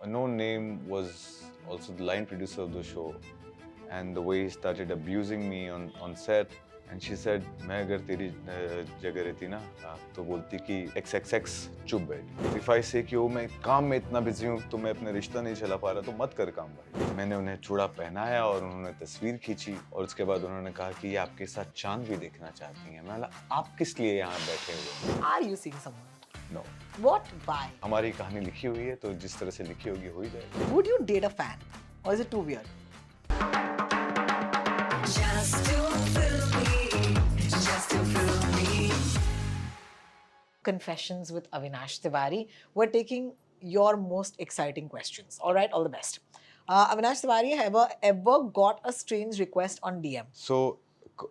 unknown name was also the line producer of the show, and the way he started abusing me on set. And she said, मैं अगर तेरी जगह रहती ना तो बोलती कि XXX चुप बैठ. If I say कि वो मैं काम में इतना बिजी हूँ तो मैं अपना रिश्ता नहीं चला पा रहा तो मत कर काम भाई. मैंने उन्हें चूड़ा पहनाया और उन्होंने तस्वीर खींची और उसके बाद उन्होंने कहा कि ये आपके साथ चांद भी देखना चाहती हैं. मैं बोला आप किस लिए यहाँ बैठे हुए? Are you seeing someone? No. What? Why? हमारी कहानी लिखी हुई है तो जिस तरह से लिखी होगी हो ही जाएगी. Would you date a fan? Or is it too weird? Just to fill me, just to fill me. Confessions with Avinash Tiwari. We're taking your most exciting questions. All right, all the best. Avinash Tiwari, have ever got a strange request on DM? So,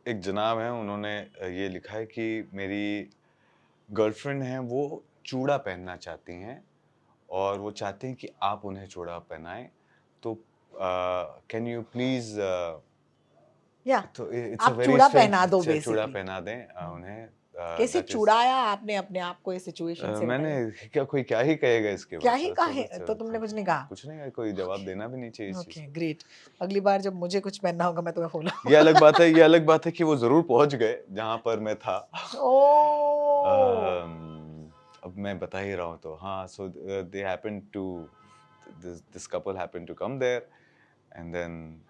एक जनाब हैं उन्होंने ये लिखा है कि मेरी girlfriend हैं वो चूड़ा पहनना चाहती हैं और वो चाहती हैं कि आप उन्हें चूड़ा पहनाएं तो कैन यू प्लीज Yeah. तो इट्स अ आप वेरी चूड़ा पहना दो चूड़ा basically. पहना दें उन्हें. कैसे that is- चुड़ाया आपने अपने आप को इस सिचुएशन से? मैंने बताइए। क्या ही कहेगा इसके क्या बाद ही सर, कहा है? सर, तो तुमने कुछ नहीं कहा? कुछ नहीं, कोई जवाब देना भी नहीं चाहिए इस चीज ओके ग्रेट. अगली बार जब मुझे कुछ पहनना होगा मैं तुम्हें फॉलो. ये अलग बात है कि वो जरूर पहुंच गए जहां पर मैं था. अब मैं बता ही रहा हूँ तो हाँ. So they happened to this couple happened to come there and then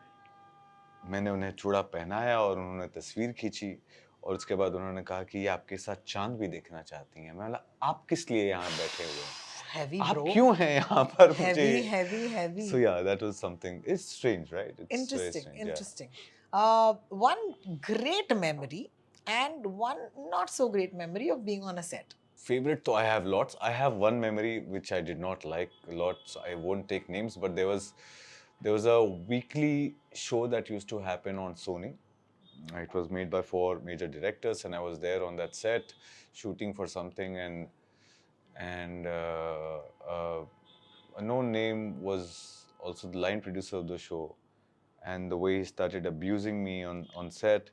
मैंने उन्हें चूड़ा पहनाया और उन्होंने तस्वीर खींची और उसके बाद उन्होंने कहा कि ये आपके साथ चांद भी देखना चाहती हैं. मैं बोला आप किस लिए यहाँ बैठे हुए हैं? Heavy, आप bro. क्यों हैं यहाँ पर Heavy, मुझे? heavy. So yeah, that was something. It's strange, right? It's very Interesting, strange, yeah. interesting. One great memory and one not so great memory of being on a set. Favorite, so I have lots. I have one memory which I did not like lots. I won't take names, but there was a weekly show that used to happen on Sony. It was made by 4 major directors, and I was there on that set shooting for something, and a known name was also the line producer of the show, and the way he started abusing me on set,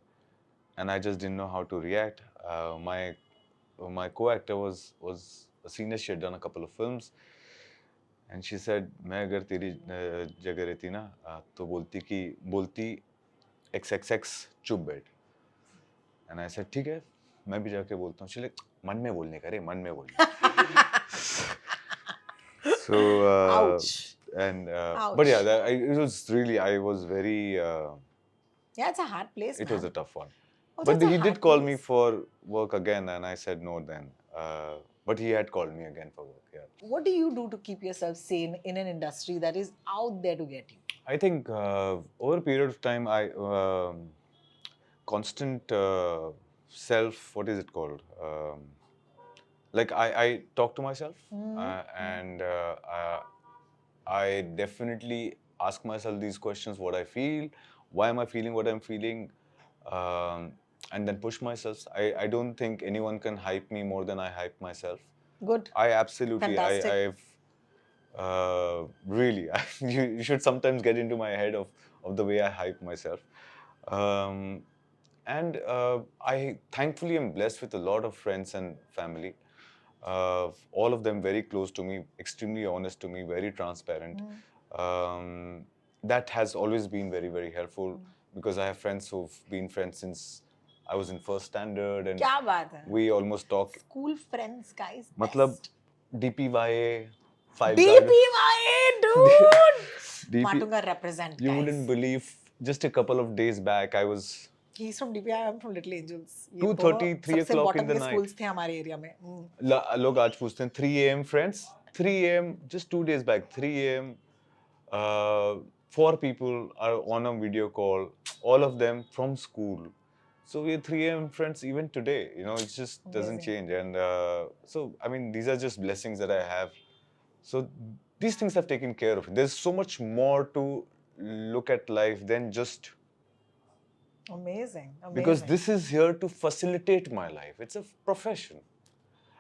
and I just didn't know how to react. My co-actor was a senior. She had done a couple of films, and she said, मैं अगर तेरी जगह रहती ना तो बोलती XXX चुप बैठ. And I said, ठीक है, मैं भी जाके बोलता हूँ. She's like, मन में बोलने का रे, मन में बोलने. So Ouch. and Ouch. but yeah, it was really, I was very Yeah, it's a hard place, it man. was a tough one. Also, But it's a he hard did call me place. for work again, and I said no then. But he had called me again for work. Yeah. What do you do to keep yourself sane in an industry that is out there to get you? I think over a period of time, I constant self. What is it called? Like I talk to myself, and I definitely ask myself these questions: what I feel, why am I feeling what I'm feeling, and then push myself. I don't think anyone can hype me more than I hype myself. Good. I absolutely, Fantastic. I've really, you should sometimes get into my head of the way I hype myself. And I thankfully am blessed with a lot of friends and family. All of them very close to me, extremely honest to me, very transparent. That has always been very, very helpful because I have friends who've been friends since I was in first standard, and क्या बात है? we almost talk. School friends, guys. मतलब best. DPYA, Five DPYA, dude. DP Matunga represent, You guys. wouldn't believe, just a couple of days back, I was He's from DPI, I'm from Little Angels. ये 2:30, 3 सबसे o'clock bottom in the के night. schools थे हमारे area में. लोग आज पूछते हैं 3 a.m. friends. 3 a.m. just 2 days back. 3 a.m. 4 people are on a video call. All of them from school. So we're 3 a.m. friends even today. You know, it just doesn't Amazing. change. And so I mean, these are just blessings that I have. So these things have taken care of. There's so much more to look at life than just. Amazing. Because this is here to facilitate my life. It's a profession.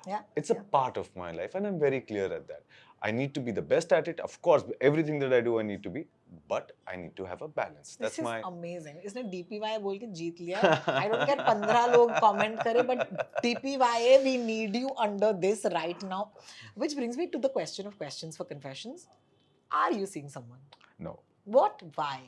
Yeah. It's a part of my life, and I'm very clear at that. I need to be the best at it. Of course, everything that I do, I need to be, but I need to have a balance. This That's is my. amazing. इसने DPY बोल के जीत लिया. I don't care 15 लोग comment करे, but DPY, we need you under this right now. Which brings me to the question of questions for confessions. Are you seeing someone? No. What? Why?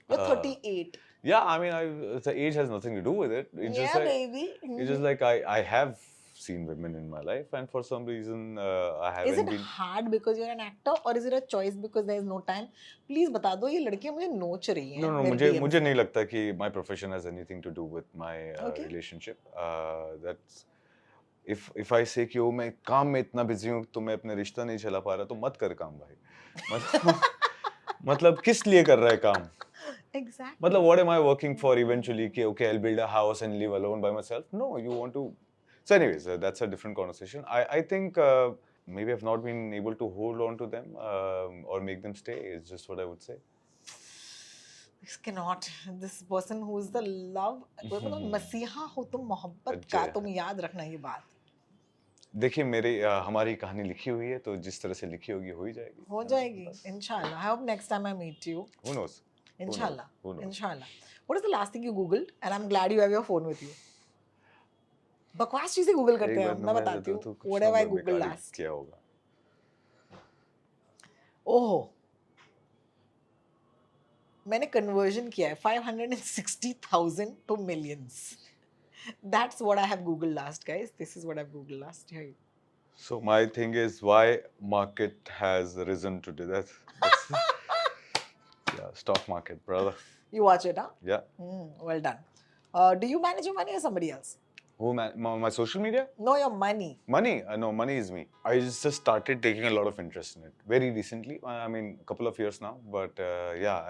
You're Uh, 38. Yeah, I mean, the age has nothing to do with it. It's just Yeah, like baby. it's just like I have seen women in my life, and for some reason I Is haven't it been. hard because you're an actor or is it a choice because there is no time? Please बता दो ये लड़कियां मुझे नोच रही हैं No, no, मेरे मुझे DMs मुझे में. नहीं लगता कि my profession has anything to do with my Okay. relationship. That's if I say कि ओ मैं काम में इतना बिजी हूँ तो मैं अपने रिश्ता नहीं चला पा रहा तो मत कर काम भाई. मतलब मतलब किस लिए कर रहा है काम? Exactly. मतलब what am I working for eventually? कि okay, I'll build a house and live alone by myself. No, you want to. So, anyways, that's a different conversation. I think maybe I've not been able to hold on to them or make them stay. Is just what I would say. This cannot. This person who is the love, मतलब मसीहा हो तुम मोहब्बत का, जय तुम याद रखना ये बात. देखिए मेरी हमारी कहानी लिखी हुई है तो जिस तरह से लिखी होगी हो ही जाएगी. हो जाएगी, इंशाल्लाह. I hope next time I meet you. Who knows? Who knows? Inshallah. Who knows? Inshallah. What is the last thing you googled? And I'm glad you have your phone with you. बकवास चीजें Google करते एक हैं बार हम, मैं मैं बताती तो हूँ. कुछ What have I number googled बेकार ही last? किया होगा. ओहो, मैंने कन्वर्जन किया है 560,000 to millions. That's what I have googled last, guys. This is what I've googled last. Here you go. So my thing is why market has risen today. That's yeah, stock market, brother. You watch it, huh? Yeah. Well done. Do you manage your money or somebody else? Who my social media? No, your money. Money? No, money is me. I just started taking a lot of interest in it very recently. I mean, a couple of years now. But yeah,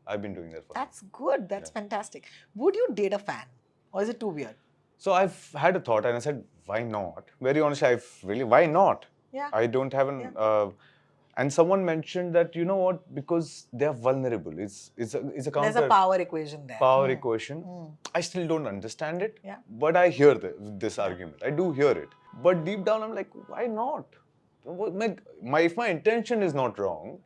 I've been doing that for. That's good. That's fantastic. Would you date a fan, or is it too weird? So I've had a thought and I said, why not? Very honestly, why not? Yeah. I don't have an. And someone mentioned that you know what, because they are vulnerable. It's a There's counter a power equation there. power equation. I still don't understand it. Yeah. But I hear this argument. I do hear it. But deep down, I'm like, why not? If my intention is not wrong,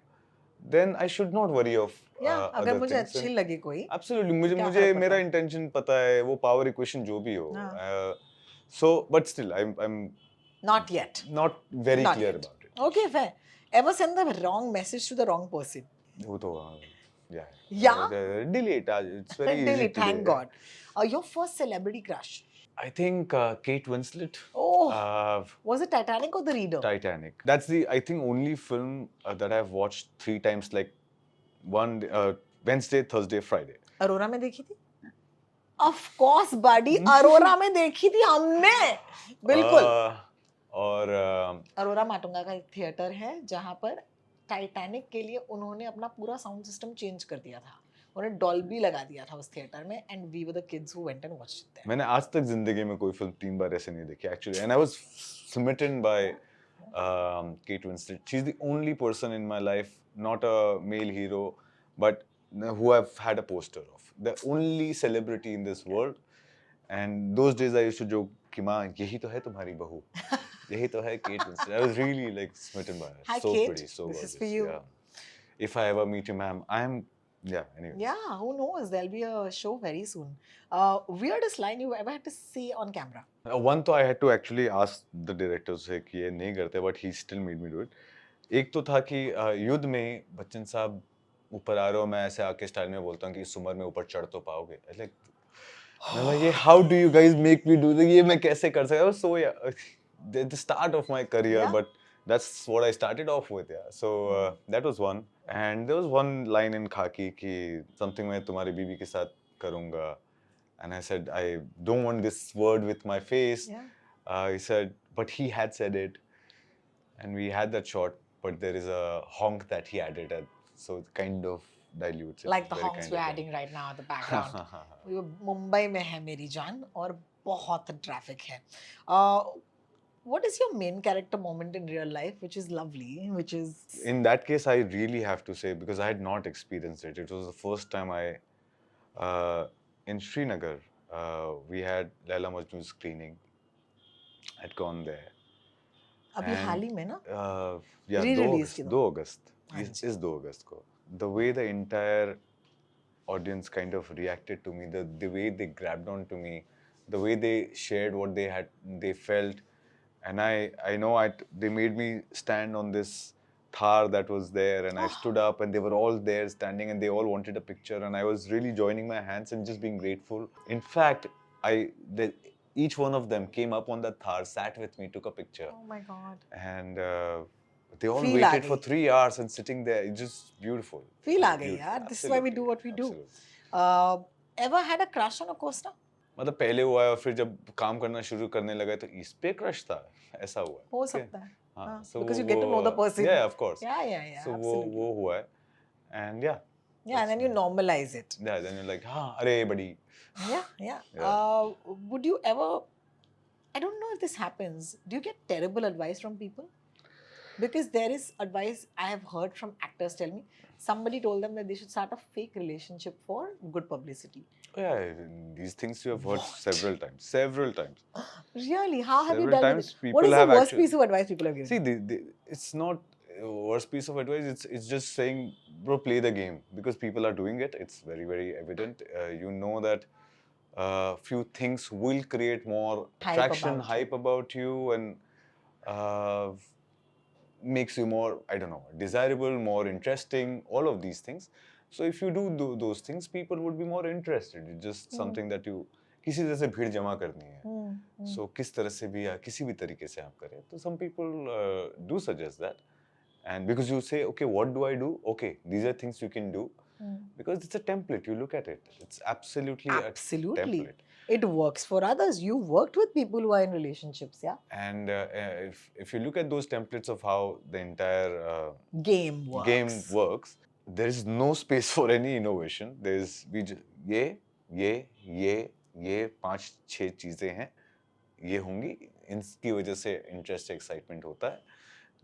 then I should not worry of Yeah, अगर other मुझे things. अच्छी And लगी कोई. Absolutely. मुझे क्या मुझे फर्क मेरा पड़ता है? intention पता है वो power equation जो भी हो. हाँ. So, but still, I'm Not yet. not very Not clear yet. about it. Okay, fair. Ever send the wrong message to the wrong person? वो तो yeah. Yeah? Delete. It's very easy Delete, today. thank God. Your first celebrity crush? I think Kate Winslet. Oh. Was it Titanic or The Reader? Titanic. That's the I think only film that I've watched 3 times, like Wednesday, Thursday, Friday. Arora में देखी थी? Of course, buddy. Arora में देखी थी हमने. बिल्कुल. और अरोरा माटुंगा का एक थिएटर है जहाँ पर टाइटैनिक के लिए उन्होंने अपना पूरा साउंड सिस्टम चेंज कर दिया था. उन्होंने डॉल्बी लगा दिया था उस थिएटर में and we were the kids who went and watched it. मैंने आज तक जिंदगी में कोई फिल्म 3 बार ऐसे नहीं देखी actually. And I was smitten by Kate Winslet. She's the only person in my life, not a male hero, but who I've had a poster of. The only celebrity in this world. And those days I used to joke कि माँ यही तो है तुम्हारी बहू. यही तो है Kate Winslet. I was really like smitten by her. Hi, So Kate. pretty, so This gorgeous. is for you. Yeah. If I ever meet you, ma'am, anyway. Yeah, who knows? There'll be a show very soon. Weirdest line you ever had to say on camera? One तो I had to actually ask the director से कि ये नहीं करते, but he still made me do it. एक तो था कि युद्ध में बच्चन साहब ऊपर आ रहे हो, मैं ऐसे आके स्टाइल में बोलता हूँ कि इस उम्र में ऊपर चढ़ तो पाओगे. Like, मैं ये how do you guys make me do this? ये मैं कैसे कर सकता हूँ? So yeah, the start of my career, Yeah. but that's what I started off with. Yeah, so that was one. And there was one line in Khaki कि something मैं तुम्हारी बीवी के साथ करूँगा. And I said, I don't want this word with my face. Yeah. He said, but he had said it. And we had that shot, but there is a honk that he added. So it kind of dilutes it. Like the Very honks kind we're of adding right now at the background. Mumbai में है मेरी जान और बहुत traffic है. What is your main character moment in real life, which is lovely, which is... In that case, I really have to say, because I had not experienced it. It was the first time in Srinagar, we had Laila Majnu screening. I'd gone there. अभी And, हाल ही में ना? Yeah, Re-release 2 की तो. August. Is 2 August ko. The way the entire audience kind of reacted to me, the way they grabbed onto me, the way they shared what they felt, and I know they made me stand on this Thar that was there, and I stood up, and they were all there standing, and they all wanted a picture, and I was really joining my hands and just being grateful. In fact, each one of them came up on that Thar, sat with me, took a picture, Oh my God. and they all Feel aa waited for gayi. 3 hours and sitting there. It's just beautiful. Feel aa Just gayi, beautiful. yaar. This is why we do what we do. Absolutely. Ever had a crush on a co-star? मतलब पहले हुआ है और फिर जब काम करना शुरू करने लगा तो इस पे क्रश था, ऐसा हुआ है. हो Okay? सकता है. हाँ, हाँ, so because you वो get to know the person. yeah, of course. Yeah, So absolutely. वो हुआ है, and yeah. Yeah, and then you normalize it. Yeah, then you're like, हाँ, अरे बड़ी. Yeah. Yeah. Would you ever? I don't know if this happens. Do you get terrible advice from people? Because there is advice I have heard from actors tell me. Somebody told them that they should start a fake relationship for good publicity. Yeah, these things you have heard several times. Several times. Really? How have you Several dealt with times it? What people is the have worst actually- piece of advice people have given? See, it's not a worst piece of advice. It's just saying, bro, play the game, because people are doing it. It's very, very evident. You know that few things will create more Hype attraction, about you. hype about you, and makes you more, I don't know, desirable, more interesting, all of these things. So if you do those things, people would be more interested. It's just something that you किसी तरह से भीड़ जमा करनी है. So किस तरह से भी या किसी भी तरीके से आप करें. तो some people do suggest that. And because you say, okay, what do I do? Okay, these are things you can do. Because it's a template. You look at it. It's absolutely Absolutely. a template. It works for others. You worked with people who are in relationships, yeah? And if you look at those templates of how the entire Game works. game works, there is no space for any innovation. There's ये 5-6 चीजें हैं, ये होंगी, इनकी वजह से interest excitement होता है.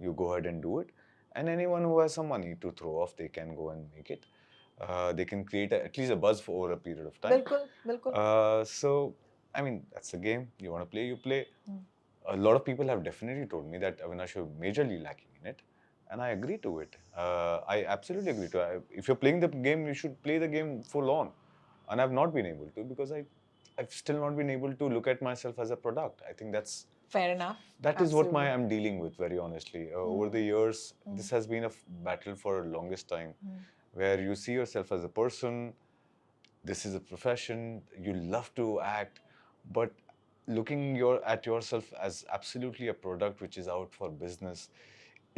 You go ahead and do it, and anyone who has some money to throw off, they can go and make it. They can create at least a buzz for a period of time. बिल्कुल. So, I mean, that's the game. You want to play, you play. A lot of people have definitely told me that Avinash, you're majorly lacking in it, and I agree to it. I absolutely agree to it. If you're playing the game, you should play the game full on, and I've not been able to, because I've still not been able to look at myself as a product. I think Fair enough. that is what I'm dealing with, very honestly. Over the years, this has been a battle for the longest time, where you see yourself as a person. This is a profession. You love to act, but looking at yourself as absolutely a product which is out for business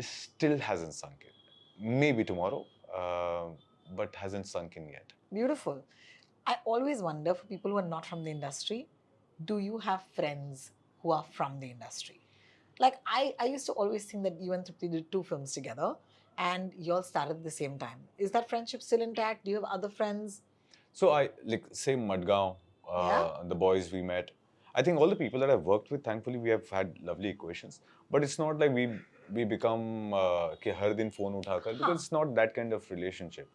still hasn't sunk in. Maybe tomorrow, but hasn't sunk in yet. Beautiful. I always wonder, for people who are not from the industry, do you have friends who are from the industry? Like, I used to always think that you and Tripti did 2 films together and you all started at the same time. Is that friendship still intact? Do you have other friends? So I say Madgaon, the boys we met. I think all the people that I've worked with, thankfully, we have had lovely equations. But it's not like we become कि हर दिन phone उठाकर, because it's not that kind of relationship.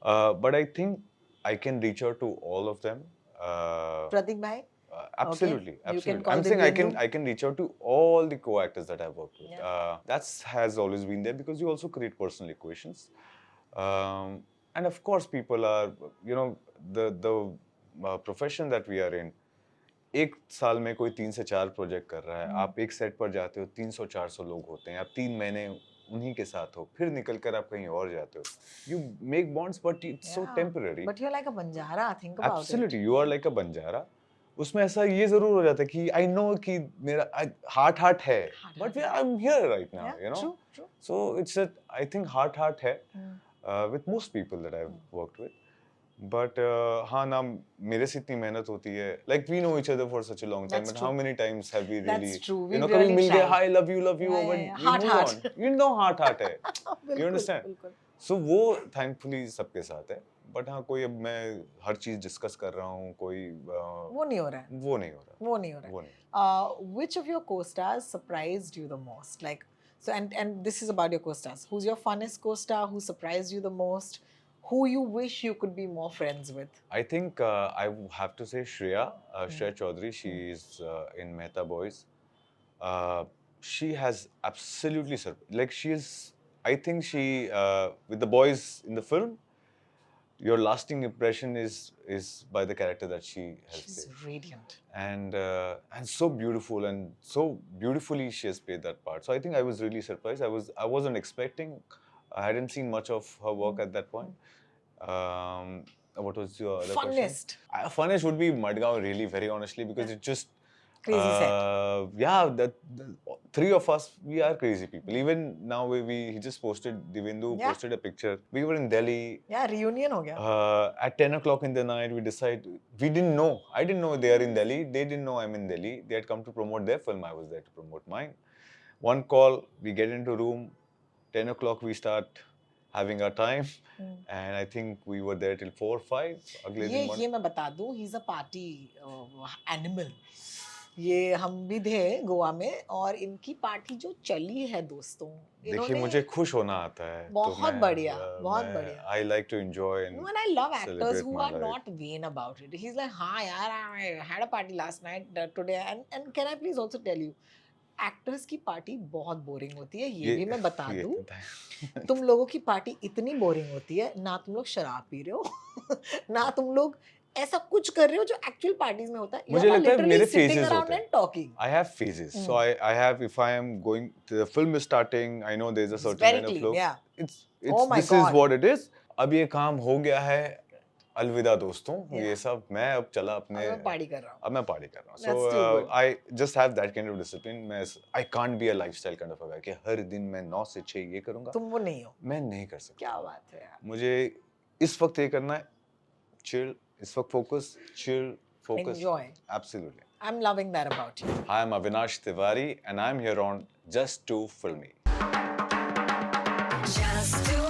But I think I can reach out to all of them. Pratik bhai? Absolutely, You can absolutely. call I'm the saying green I can reach out to all the co-actors that I've worked with. Yeah. That has always been there, because you also create personal equations. And of course, people are, the profession that we are in. एक साल में कोई 3 से 4 project कर रहा है, आप एक सेट पर जाते हो, 300-400 लोग होते हैं, आप 3 महीने उन्हीं के साथ हो, फिर निकल कर आप कहीं और जाते हो. You make bonds, but it's so Yeah. temporary. But you're like a banjara, think about Absolutely, it. you are like a banjara. उसमें ऐसा ये जरूर हो जाता है कि I know कि मेरा heart है, but I'm here right now, Yeah, true. So it's I think heart है with most people that I've worked with. But हाँ ना, मेरे से इतनी मेहनत होती है. Like, we know each other for such a long time, That's but true. how many times have we really, That's true. We कभी really मिल गए, tried. hi, love you, Yeah, but yeah. we Heart. move on. You know heart है. बिल्कुल, You understand? बिल्कुल. So वो thankfully सबके साथ है. But हाँ, कोई अब मैं हर चीज डिस्कस कर रहा हूँ, कोई वो नहीं हो रहा है. वो नहीं हो रहा. वो नहीं हो रहा है. वो नहीं. Which of your co-stars surprised you the most? Like, so, and this is about your co-stars. Who's your funnest co-star? Who surprised you the most? Who you wish you could be more friends with? I think I have to say Shreya Chaudhary. She is in Mehta Boys. She has absolutely like she is. I think she with the boys in the film, your lasting impression is by the character that she has She's played. radiant. And so beautiful, and so beautifully she has played that part. So I think I was really surprised. I wasn't expecting. I hadn't seen much of her work at that point. What was your other Funnest. question? Funnest would be Madgaon, really, very honestly, because it just Crazy set. yeah, the three of us, we are crazy people. Even now, he just posted, Divendu Yeah. posted a picture. We were in Delhi. Yeah, reunion हो गया. At 10 o'clock in the night, we didn't know. I didn't know they are in Delhi. They didn't know I'm in Delhi. They had come to promote their film. I was there to promote mine. One call, we get into room. 10 o'clock, we start having our time. And I think we were there till 4 5. अगले दिन ये मैं बता दूं, he's a party animal. ये हम भी थे गोवा में और इनकी पार्टी जो चली है दोस्तों. देखिए, मुझे खुश होना आता है. बहुत बढ़िया, बहुत बढ़िया. I like to enjoy and No, and I love actors celebrate who my are life. not vain about it. He's like, हाँ यार, I had a party last night, today, and can I please also tell you, actors की party बहुत boring होती है. ये भी मैं बता ये दूं. पता है. तुम लोगों की पार्टी इतनी बोरिंग होती है, ना तुम लोग शराब पी रहे हो ना तुम लोग ऐसा कुछ कर रहे हो जो एक्चुअल पार्टीज में होता है. मुझे लगता है मेरे phases होते अराउंड हैं. And talking. I have phases. So I have, if I am going, the film is starting, I know there's a certain very kind of clean, flow. yeah. It's Oh my this is God. what it is. अब ये काम हो गया है. अलविदा दोस्तों. Yeah. ये सब मैं अब चला अपने. मैं पार्टी कर रहा हूँ. अब मैं पार्टी कर रहा हूँ. That's So too good. I just have that kind of discipline. I can't be a lifestyle kind of a guy कि हर दिन मैं 9 से 6 ये करूँगा. तुम वो नहीं हो. मैं नहीं कर सकता. क्या बात है यार. मुझे इस वक्त ये करना है. Chill. इस वक्त focus. Chill. Focus. Enjoy. Absolutely. I'm loving that about you. Hi, I'm Avinash Tiwari and I'm here on Just to Film Me. Just to